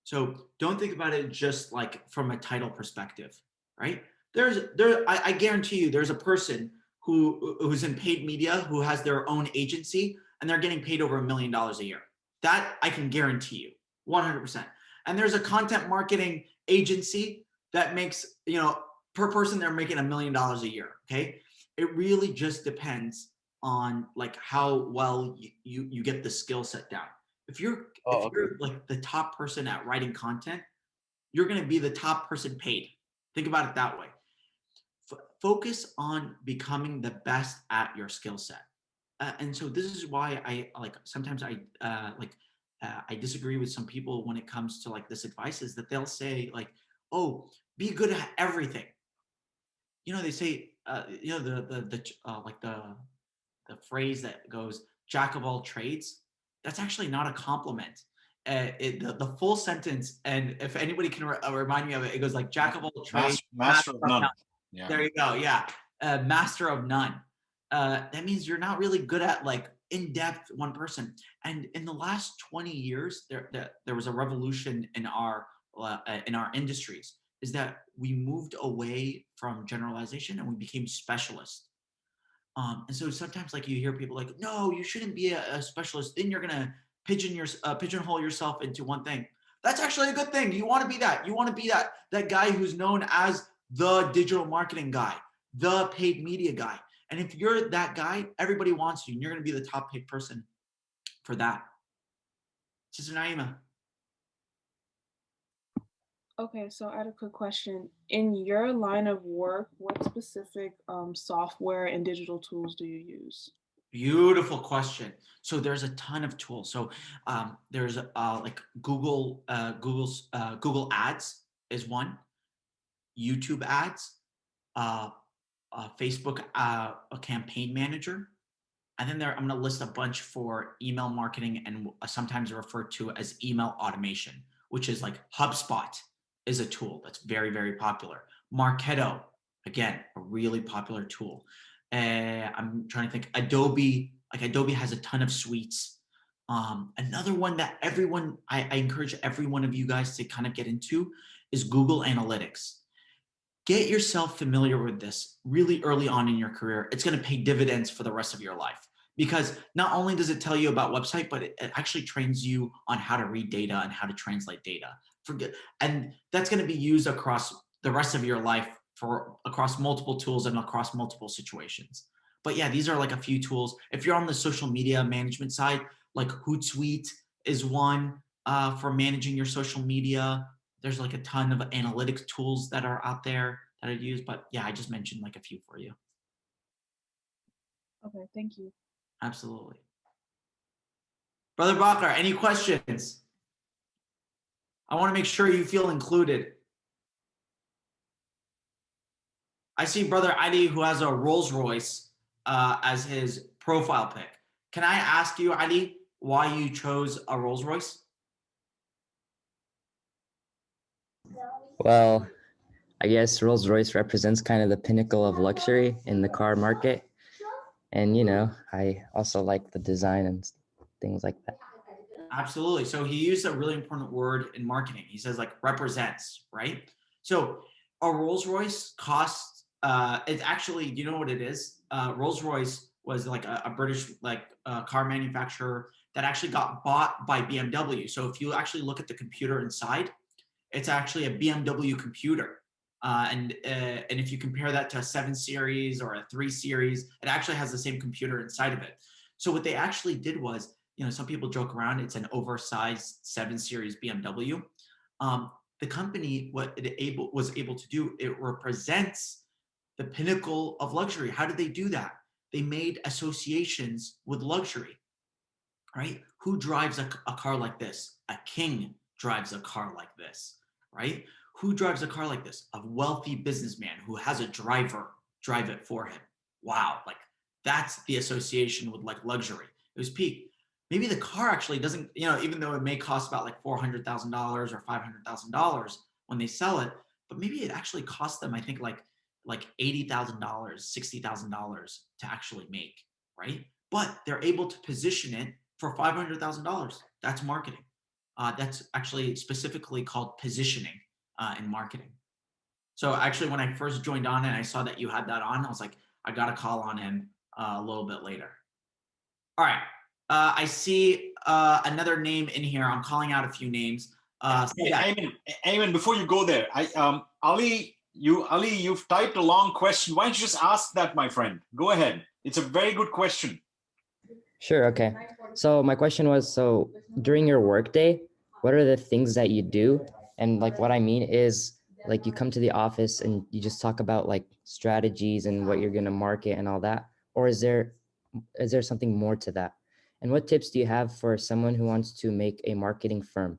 So don't think about it just like from a title perspective, right? I guarantee you there's a person who's in paid media who has their own agency and they're getting paid over $1 million a year. That I can guarantee you 100%. And there's a content marketing agency that makes, per person they're making $1 million a year. Okay. It really just depends on like how well you get the skill set down. If you're like the top person at writing content, you're going to be the top person paid. Think about it that way. Focus on becoming the best at your skill set. And so this is why I like sometimes I disagree with some people when it comes to like this advice, is that they'll say like, oh, be good at everything. They say the phrase that goes jack of all trades. That's actually not a compliment. The full sentence, and if anybody can remind me of it, it goes like jack of all trades, master of none. Yeah. There you go. Yeah, master of none. That means you're not really good at like in-depth one person. And in the last 20 years, there was a revolution in our industries. Is that we moved away from generalization and we became specialists. And so sometimes like you hear people like, no, you shouldn't be a specialist. Then you're going to pigeonhole yourself into one thing. That's actually a good thing. You want to be that. You want to be that guy who's known as the digital marketing guy, the paid media guy. And if you're that guy, everybody wants you, and you're going to be the top paid person for that. Sister Naima. Okay, so I had a quick question. In your line of work, what specific software and digital tools do you use? Beautiful question. So there's a ton of tools. So there's like Google Ads is one, YouTube Ads, Facebook a Campaign Manager, and then I'm going to list a bunch for email marketing and sometimes referred to as email automation, which is like HubSpot is a tool that's very, very popular. Marketo, again, a really popular tool. I'm trying to think. Adobe has a ton of suites. Another one that I encourage every one of you guys to kind of get into is Google Analytics. Get yourself familiar with this really early on in your career. It's going to pay dividends for the rest of your life. because not only does it tell you about website, but it actually trains you on how to read data and how to translate data. And that's going to be used across the rest of your life for across multiple tools and across multiple situations. But yeah, these are like a few tools. If you're on the social media management side, like Hootsuite is one for managing your social media. There's like a ton of analytics tools that are out there that are used. But yeah, I just mentioned like a few for you. Okay, thank you. Absolutely. Brother Bakar, any questions? I want to make sure you feel included. I see Brother Ali who has a Rolls Royce as his profile pic. Can I ask you, Ali, why you chose a Rolls Royce? Well, I guess Rolls-Royce represents kind of the pinnacle of luxury in the car market. And, you know, I also like the design and things like that. Absolutely. So he used a really important word in marketing. He says like represents, right? So a Rolls Royce costs, it's actually, do you know what it is? Rolls Royce was like a British car manufacturer that actually got bought by BMW. So if you actually look at the computer inside, it's actually a BMW computer. And if you compare that to a 7 Series or a 3 Series, it actually has the same computer inside of it. So what they actually did was, you know, some people joke around, it's an oversized 7 Series BMW. The company, what it was able to do, it represents the pinnacle of luxury. How did they do that? They made associations with luxury, right? Who drives a car like this? A king drives a car like this, right? Who drives a car like this? A wealthy businessman who has a driver drive it for him. Wow, like that's the association with like luxury. It was peak. Maybe the car actually doesn't, you know, even though it may cost about like $400,000 or $500,000 when they sell it, but maybe it actually cost them, I think like $80,000, $60,000 to actually make, right? But they're able to position it for $500,000. That's marketing. That's actually specifically called positioning in marketing. So actually, when I first joined on and I saw that you had that on, I was like, I got to call on him a little bit later. All right. I see another name in here. I'm calling out a few names. Ayman, before you go there, Ali, you've typed a long question. Why don't you just ask that, my friend? Go ahead. It's a very good question. Sure, okay. So my question was, so during your workday, what are the things that you do? And like what I mean is like you come to the office and you just talk about like strategies and what you're going to market and all that, or is there something more to that? And what tips do you have for someone who wants to make a marketing firm?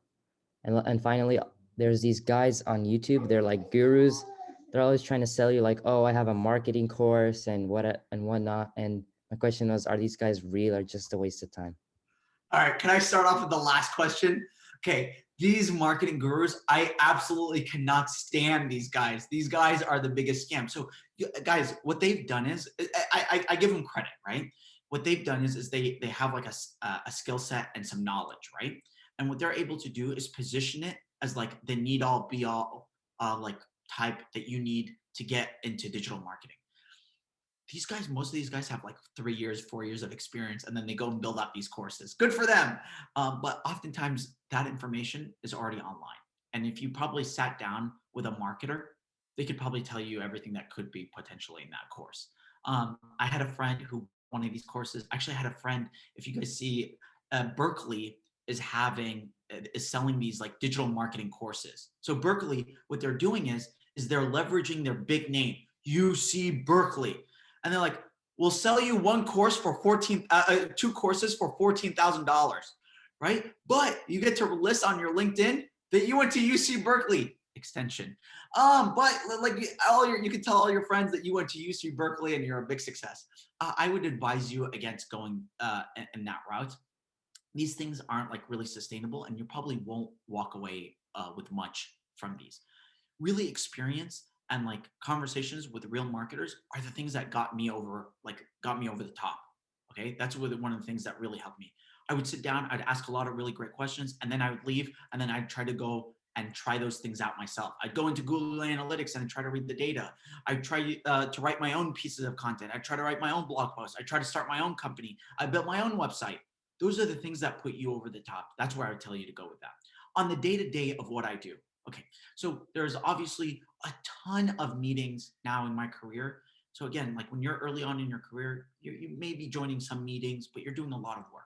And finally, there's these guys on YouTube, they're like gurus. They're always trying to sell you like, oh, I have a marketing course and whatnot. And my question was, are these guys real or just a waste of time? All right, can I start off with the last question? Okay, these marketing gurus, I absolutely cannot stand these guys. These guys are the biggest scam. So guys, what they've done is, I give them credit, right? What they've done is they have like a skill set and some knowledge, right? And what they're able to do is position it as like the need all be all like type that you need to get into digital marketing. These guys, most of these guys have like 3 years, 4 years of experience, and then they go and build out these courses. Good for them. But oftentimes that information is already online. And if you probably sat down with a marketer, they could probably tell you everything that could be potentially in that course. I had a friend who one of these courses, actually I had a friend, if you guys see, Berkeley is selling these like digital marketing courses. So Berkeley, what they're doing is they're leveraging their big name, UC Berkeley. And they're like, we'll sell you one course for two courses for $14,000, right? But you get to list on your LinkedIn that you went to UC Berkeley extension. But like you can tell all your friends that you went to UC Berkeley and you're a big success. I would advise you against going in that route. These things aren't like really sustainable, and you probably won't walk away with much from these. Really experience and like conversations with real marketers are the things that got me over the top. Okay, that's really one of the things that really helped me. I would sit down, I'd ask a lot of really great questions, and then I would leave, and then I'd try to go and try those things out myself. I'd go into Google Analytics and try to read the data. I try to write my own pieces of content. I try to write my own blog posts. I try to start my own company. I built my own website. Those are the things that put you over the top. That's where I would tell you to go with that. On the day-to-day of what I do. Okay, so there's obviously a ton of meetings now in my career. So again, like when you're early on in your career, you may be joining some meetings, but you're doing a lot of work.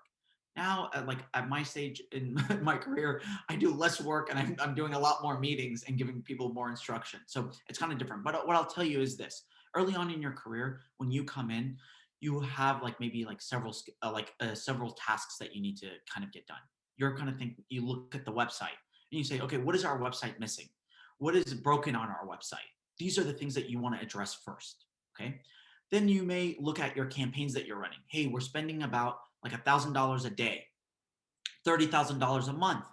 Now, like at my stage in my career, I do less work and I'm doing a lot more meetings and giving people more instruction. So it's kind of different. But what I'll tell you is this: early on in your career, when you come in, you have like maybe like several tasks that you need to kind of get done. You're kind of you look at the website and you say, okay, what is our website missing? What is broken on our website? These are the things that you want to address first. Okay. Then you may look at your campaigns that you're running. Hey, we're spending about like $1,000 a day, $30,000 a month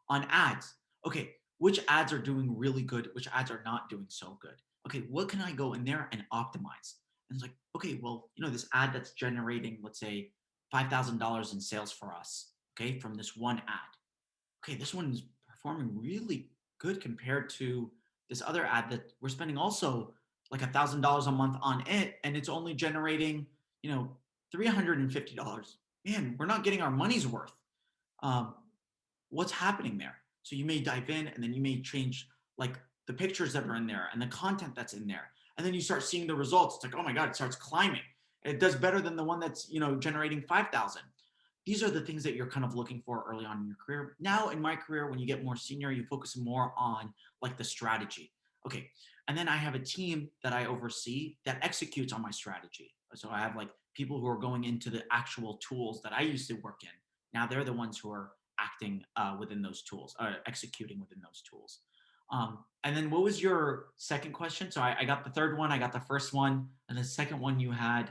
on ads. Okay, which ads are doing really good? Which ads are not doing so good? Okay, what can I go in there and optimize? And it's like, okay, well, this ad that's generating, let's say, $5,000 in sales for us, okay, from this one ad. Okay, this one is performing really good compared to this other ad that we're spending also like $1,000 a month on it, and it's only generating, $350. Man, we're not getting our money's worth. What's happening there? So you may dive in and then you may change like the pictures that are in there and the content that's in there. And then you start seeing the results. It's like, oh my God, it starts climbing. It does better than the one that's, generating 5,000. These are the things that you're kind of looking for early on in your career. Now in my career, when you get more senior, you focus more on like the strategy. Okay. And then I have a team that I oversee that executes on my strategy. So I have like people who are going into the actual tools that I used to work in. Now they're the ones who are acting within those tools, executing within those tools. And then what was your second question? So I got the third one, I got the first one, and the second one you had.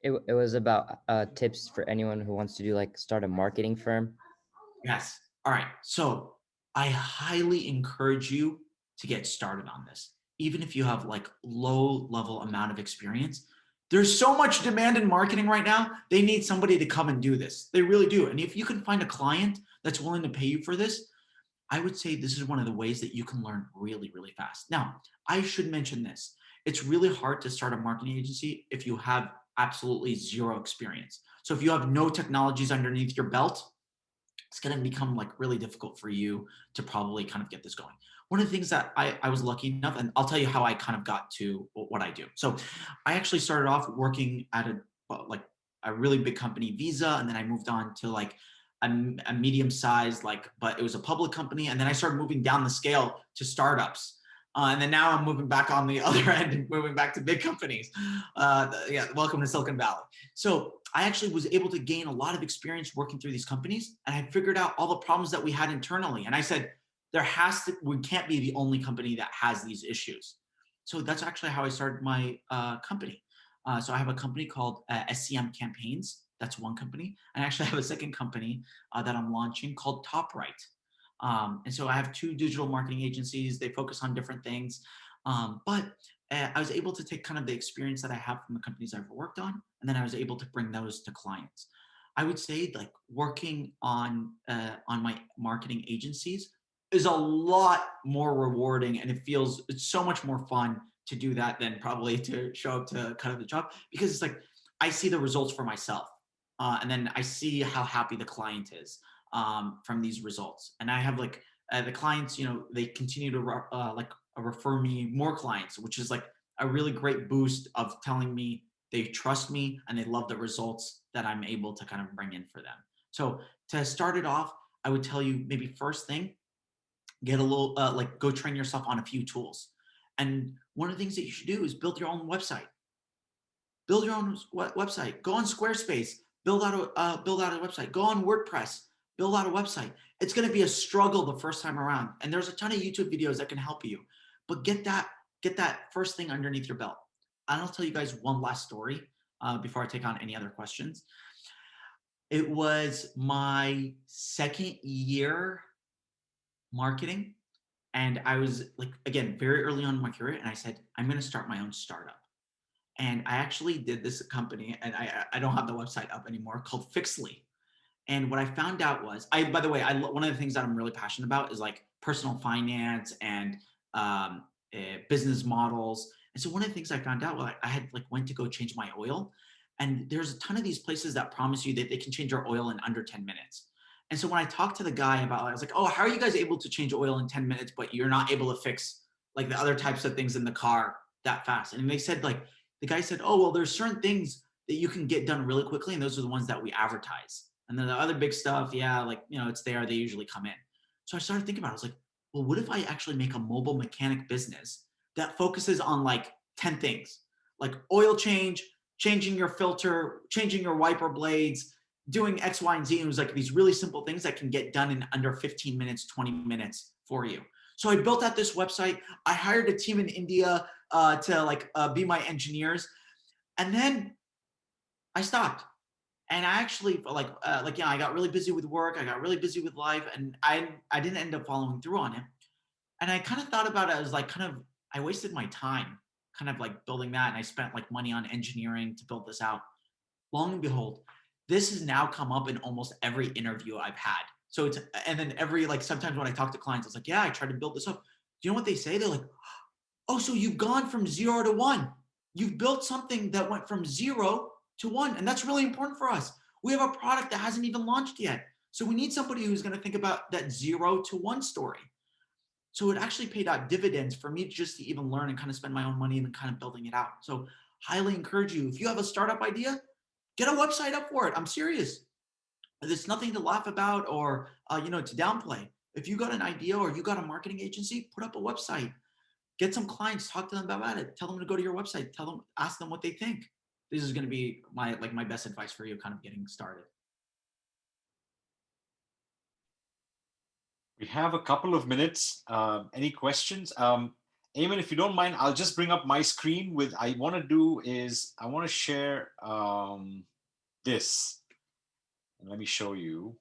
It was about tips for anyone who wants to start a marketing firm. Yes. All right. So I highly encourage you to get started on this. Even if you have like low level amount of experience, there's so much demand in marketing right now. They need somebody to come and do this. They really do. And if you can find a client that's willing to pay you for this, I would say this is one of the ways that you can learn really, really fast. Now, I should mention this. It's really hard to start a marketing agency if you have absolutely zero experience. So if you have no technologies underneath your belt, it's going to become like really difficult for you to probably kind of get this going. One of the things that I was lucky enough, and I'll tell you how I kind of got to what I do. So I actually started off working at a really big company, Visa, and then I moved on to like a medium sized, but it was a public company. And then I started moving down the scale to startups. And then now I'm moving back on the other end and moving back to big companies. Welcome to Silicon Valley. So I actually was able to gain a lot of experience working through these companies, and I figured out all the problems that we had internally. And I said, we can't be the only company that has these issues. So that's actually how I started my company. So I have a company called SCM Campaigns. That's one company. And I actually have a second company that I'm launching called TopRight. And so I have two digital marketing agencies. They focus on different things. But I was able to take kind of the experience that I have from the companies I've worked on, and then I was able to bring those to clients. I would say like working on my marketing agencies is a lot more rewarding, and it's so much more fun to do that than probably to show up to kind of the job, because it's like I see the results for myself, and then I see how happy the client is from these results. And I have like the clients, they continue to refer me more clients, which is like a really great boost of telling me they trust me and they love the results that I'm able to kind of bring in for them. So to start it off, I would tell you maybe first thing, get a little go train yourself on a few tools. And one of the things that you should do is build your own website. Build your own website. Go on Squarespace. Build out a website. Go on WordPress. Build out a website. It's going to be a struggle the first time around, and there's a ton of YouTube videos that can help you. But get that first thing underneath your belt. And I'll tell you guys one last story before I take on any other questions. It was my second year marketing, and I was like, again, very early on in my career, and I said, I'm going to start my own startup. And I actually did this company, and I don't have the website up anymore, called Fixly. And what I found out was, by the way, one of the things that I'm really passionate about is like personal finance and business models. And so one of the things I found out, well, I had like went to go change my oil, and there's a ton of these places that promise you that they can change your oil in under 10 minutes. And so when I talked to the guy about it, I was like, oh, how are you guys able to change oil in 10 minutes, but you're not able to fix like the other types of things in the car that fast? And they said, like, the guy said, oh, well, there's certain things that you can get done really quickly, and those are the ones that we advertise. And then the other big stuff, yeah, like, you know, it's there, they usually come in. So I started thinking about it. I was like, well, what if I actually make a mobile mechanic business that focuses on like 10 things, like oil change, changing your filter, changing your wiper blades, doing X, Y, and Z. And it was like these really simple things that can get done in under 15 minutes, 20 minutes for you. So I built out this website. I hired a team in India to be my engineers. And then I stopped. And I actually I got really busy with work. I got really busy with life, and I didn't end up following through on it. And I kind of thought about it as like I wasted my time kind of like building that. And I spent like money on engineering to build this out. Long and behold, this has now come up in almost every interview I've had. So and then sometimes when I talk to clients, it's like, yeah, I tried to build this up. Do you know what they say? They're like, oh, so you've gone from 0 to 1. You've built something that went from 0 to 1. And that's really important for us. We have a product that hasn't even launched yet. So we need somebody who's going to think about that 0 to 1 story. So it actually paid out dividends for me just to even learn and kind of spend my own money and then kind of building it out. So highly encourage you. If you have a startup idea, get a website up for it. I'm serious. There's nothing to laugh about or, to downplay. If you got an idea or you got a marketing agency, put up a website. Get some clients, talk to them about it. Tell them to go to your website. Ask them what they think. This is going to be my best advice for you kind of getting started. We have a couple of minutes. Any questions? Eamon, if you don't mind, I'll just bring up my screen I want to share this. And let me show you.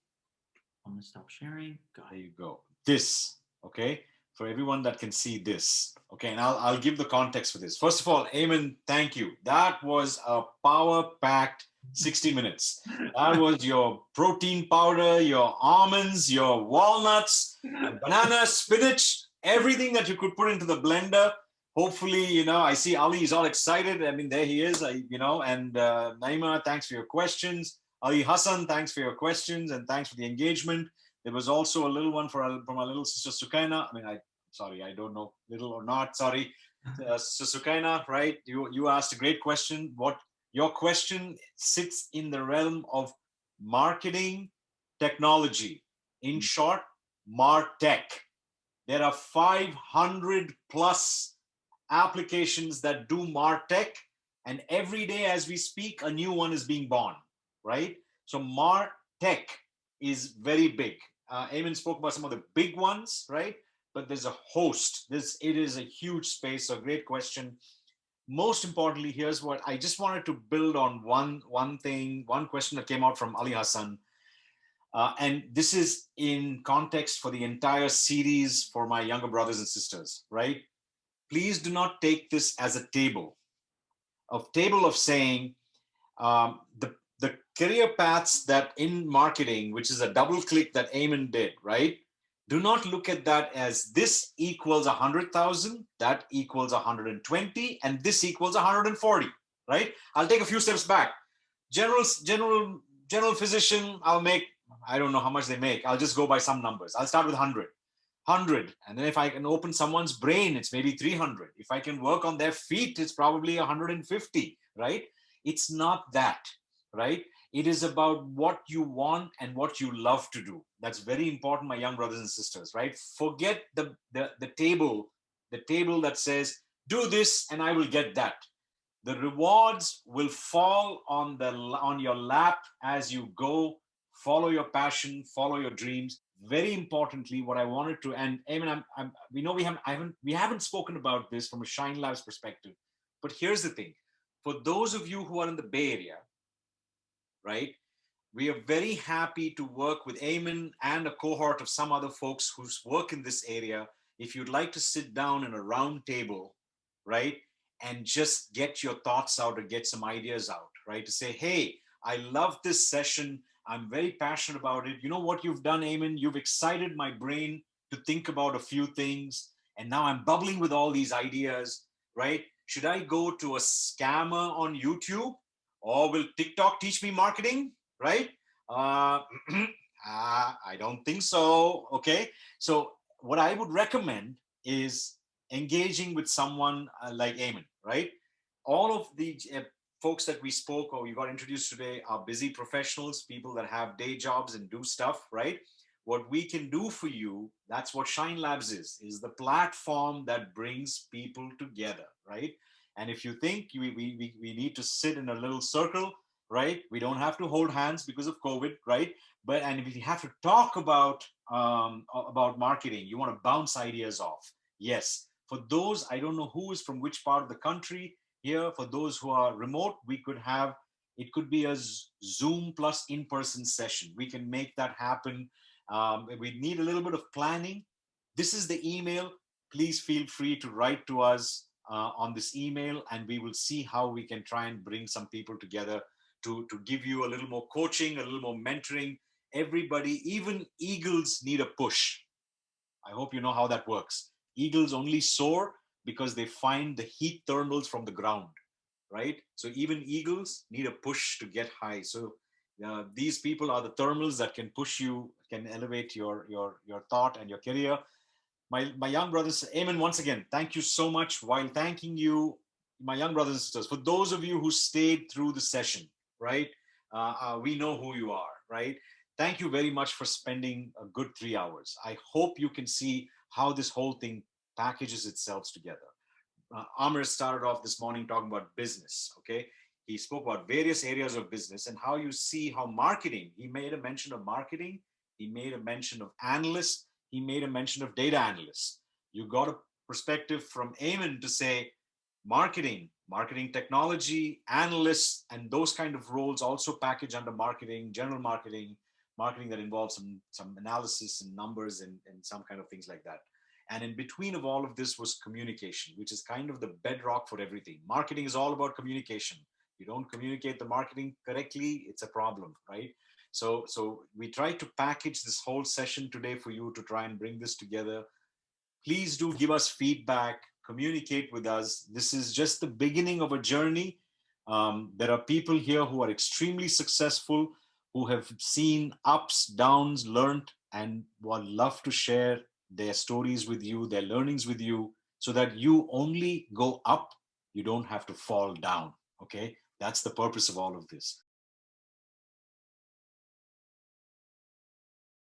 I'm going to stop sharing. There you go. This, okay? For everyone that can see this. Okay, and I'll give the context for this. First of all, Eamon, thank you. That was a power-packed 60 minutes. That was your protein powder, your almonds, your walnuts, banana, spinach, everything that you could put into the blender. Hopefully, I see Ali is all excited. I mean, there he is, and Naima, thanks for your questions. Ali Hassan, thanks for your questions and thanks for the engagement. There was also a little one from our little sister Sukaina. I don't know, little or not, sorry. Sister Sukaina, right? You asked a great question. Your question sits in the realm of marketing technology. In short, MarTech. There are 500 plus applications that do MarTech, and every day as we speak, a new one is being born, right? So MarTech is very big. Eamon spoke about some of the big ones, right? But there's a host. It is a huge space. So great question. Most importantly, here's what I just wanted to build on one question that came out from Ali Hassan. And this is in context for the entire series for my younger brothers and sisters, right? Please do not take this as a table of saying the career paths that in marketing, which is a double click that Eamon did, right? Do not look at that as this equals 100,000, that equals 120, and this equals 140, right? I'll take a few steps back. General physician, I'll make, I don't know how much they make. I'll just go by some numbers. I'll start with 100. And then if I can open someone's brain, it's maybe 300. If I can work on their feet, it's probably 150, right? It's not that, right? It is about what you want and what you love to do. That's very important, my young brothers and sisters, right? Forget the table that says, do this and I will get that. The rewards will fall on your lap as you go. Follow your passion, follow your dreams. Very importantly, what I wanted to, and Eamon, we know we haven't spoken about this from a Shine Labs perspective, but here's the thing. For those of you who are in the Bay Area, right? We are very happy to work with Eamon and a cohort of some other folks who work in this area. If you'd like to sit down in a round table, right? And just get your thoughts out or get some ideas out, right? To say, hey, I love this session. I'm very passionate about it. You know what you've done, Eamon? You've excited my brain to think about a few things, and now I'm bubbling with all these ideas, right? Should I go to a scammer on YouTube, or will TikTok teach me marketing, right? I don't think so. Okay. So what I would recommend is engaging with someone like Eamon, right? All of the folks that we spoke or we got introduced today are busy professionals, people that have day jobs and do stuff, right? What we can do for you, that's what Shine Labs is the platform that brings people together, right? And if you think we need to sit in a little circle, right? We don't have to hold hands because of COVID, right? But and if you have to talk about marketing, you want to bounce ideas off. Yes, for those, I don't know who is from which part of the country here. For those who are remote, we could have, it could be a Zoom plus in-person session. We can make that happen. We need a little bit of planning. This is the email. Please feel free to write to us on this email, and we will see how we can try and bring some people together to give you a little more coaching, a little more mentoring. Everybody, even eagles need a push. I hope you know how that works. Eagles only soar because they find the heat thermals from the ground, right? So even eagles need a push to get high. So these people are the thermals that can push you, can elevate your thought and your career. My young brothers, Eamon, once again, thank you so much. While thanking you, my young brothers and sisters, for those of you who stayed through the session, right? We know who you are, right? Thank you very much for spending a good 3 hours. I hope you can see how this whole thing packages itself together. Amr started off this morning talking about business, okay? He spoke about various areas of business and how you see how marketing, he made a mention of marketing, he made a mention of analysts, he made a mention of data analysts. You got a perspective from Eamon to say marketing technology, analysts, and those kind of roles also package under marketing, general marketing that involves some analysis and numbers and some kind of things like that. And in between of all of this was communication, which is kind of the bedrock for everything. Marketing is all about communication. You don't communicate the marketing correctly, it's a problem, right? So we tried to package this whole session today for you to try and bring this together. Please do give us feedback, communicate with us. This is just the beginning of a journey. There are people here who are extremely successful, who have seen ups, downs, learned, and would love to share their stories with you, their learnings with you, so that you only go up, you don't have to fall down, okay? That's the purpose of all of this.